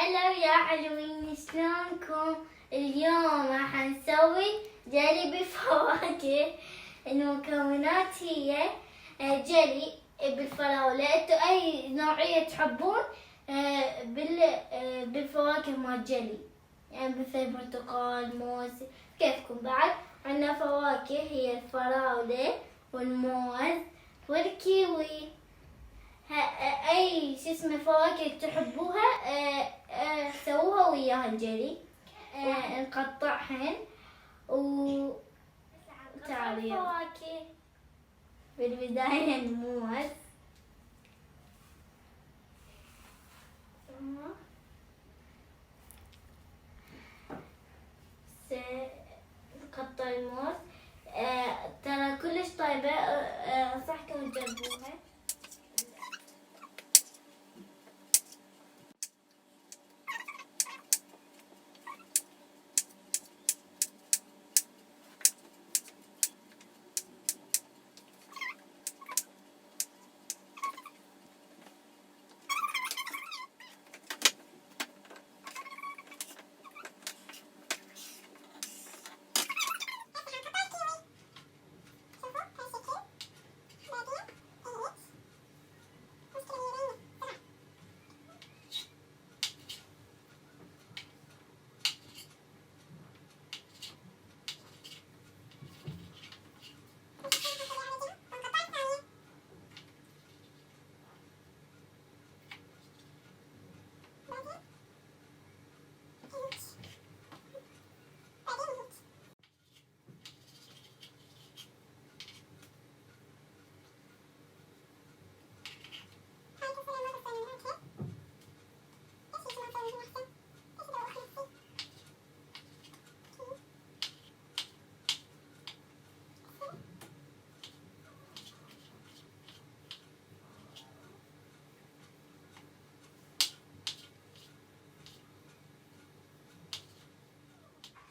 هلا يا حلوين، شلونكم؟ اليوم راح نسوي جيلي بالفواكه. المكونات هي جيلي بالفراولة. انتو اي نوعية تحبون بالفواكه مال جيلي، يعني مثل برتقال، موز، كيفكم. بعد عندنا فواكه هي الفراولة والموز والكيوي. اي فواكه تحبوها سووها وياها الجيلي. نقطعهن تعالي فواكه. بالبداية الموز، نقطع الموز. ترى كلش طيبة، انصحكم تجربوها.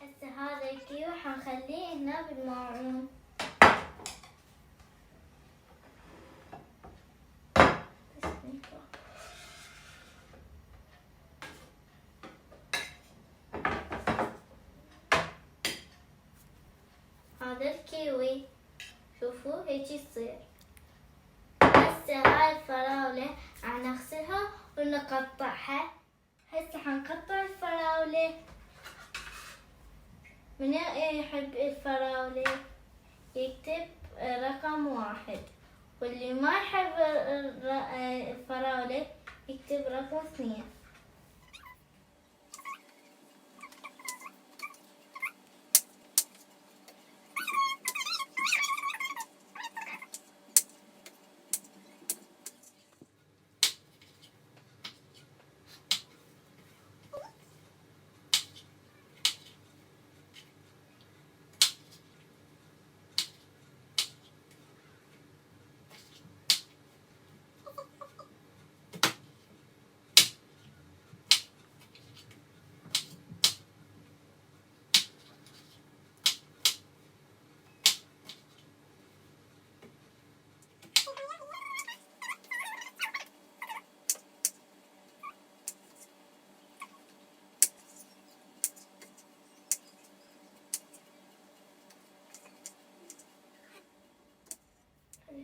هسه هذا الكيو حنخليه هنا بالماعون. هذا الكيوي شوفوا هيك يصير. هسه هاي الفراولة حنغسلها ونقطعها. هسه حنقطع الفراولة. من يحب الفراولة يكتب رقم 1، واللي ما يحب الفراولة يكتب رقم 2.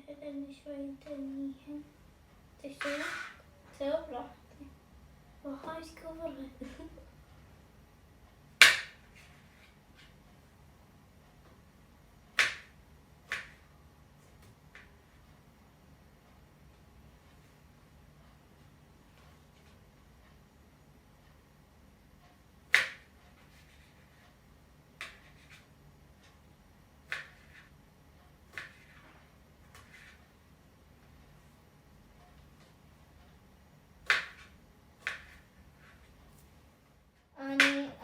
خلينا شوي نتنيهم. تشوف سوي براحتي. وهاي كبرت.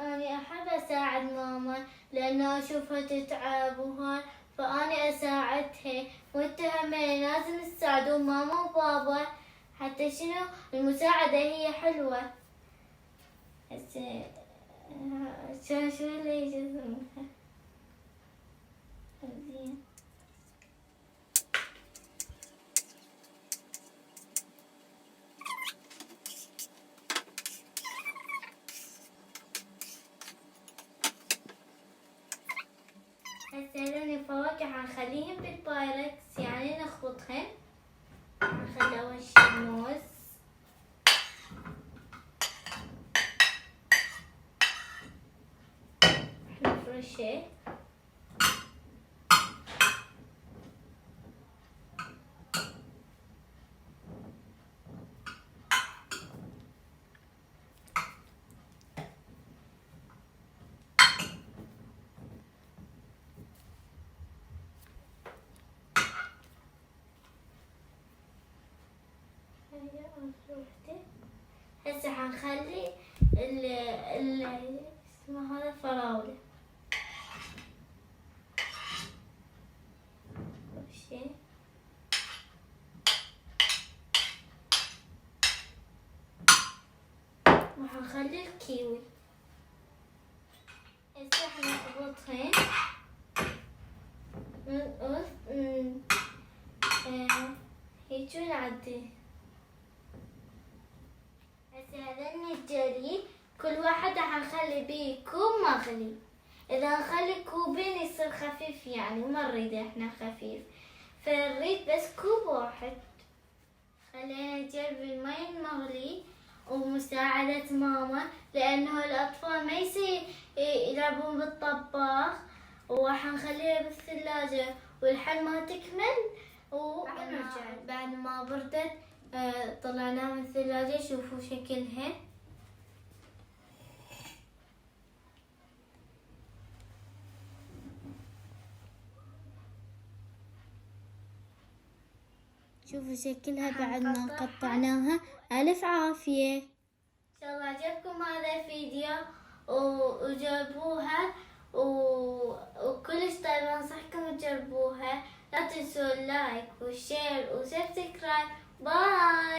أني أحب أساعد ماما لأنه أشوفها تتعب وهاي، فأني أساعدها. وانتو همين لازم تساعدون ماما وبابا، حتى شنو المساعدة هي حلوة. هسه شو اللي يجزمها زين. والباقي حنخليهم بالبايركس يعني نخلطهن. حنخلي أول شي الموز، نفرشه. هسه حنخلي اسمه هذا فراولة. شي وحنخلي الكيوي. هسه حنخلطهن هيك نعدي. هسه هذن الجلي كل واحدة حنخلي بيه كوب مغلي. إذا نخلي كوبين يصير خفيف يعني ما نريد احنا خفيف، فنريد بس كوب واحد. خلينا نجيب المي المغلي ومساعدة ماما لأنه الأطفال ما يصير يلعبون بالطباخ، وحنخليها بالثلاجة والحل ما تكمل بعد ما بردت طلعناها من الثلاجة. شوفوا شكلها. شوفوا شكلها بعد ما قطعناها. ألف عافية. إن شاء الله عجبكم هذا الفيديو وجربوها وكلش طيبة. أنصحكم تجربوها. لا تنسوا اللايك والشير وسبسكرايب. باي.